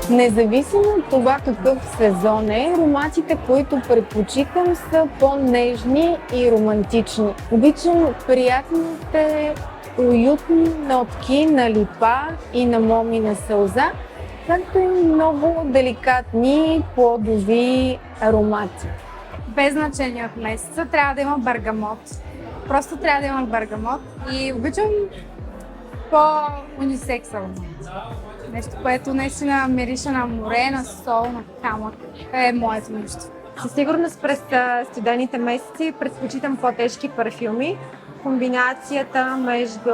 Независимо от това какъв сезон е, ароматите, които предпочитам, са по-нежни и романтични. Обичам приятните, уютни нотки на липа и на момина сълза, както и много деликатни плодови аромати. Без значение от месеца трябва да има бергамот. Просто трябва да има бергамот и обичам по-унисекс аромат. Нещо, което наистина мирише на море, на сол, на камък. Е моето нещо. Със сигурност през студените месеци предпочитам по-тежки парфюми. Комбинацията между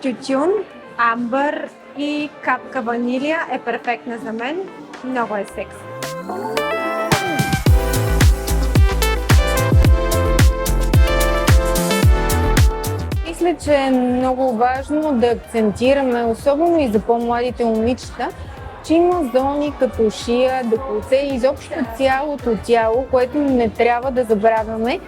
тютюн, амбър и капка ванилия е перфектна за мен. Много е секси. Мисля, че е много важно да акцентираме, особено и за по-младите момичета, че има зони като шия, деколте и изобщо цялото тяло, което не трябва да забравяме,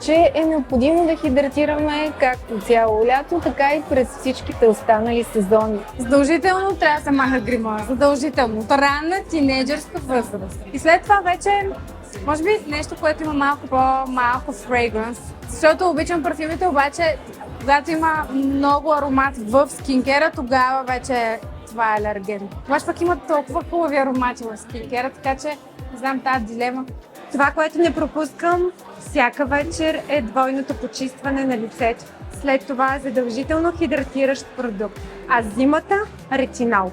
че е необходимо да хидратираме както цяло лято, така и през всичките останали сезони. Задължително трябва да се маха грима. Задължително. От ранна тинейджърска възраст. И след това вече, може би нещо, което има малко по-малко фрейгранс. Защото обичам парфюмите, обаче когато има много аромат в скинкера, тогава вече това е алерген. Обаче пък има толкова хубави аромати в скинкера, така че не знам тази дилема. Това, което не пропускам всяка вечер, е двойното почистване на лицето. След това задължително хидратиращ продукт, а зимата – ретинол.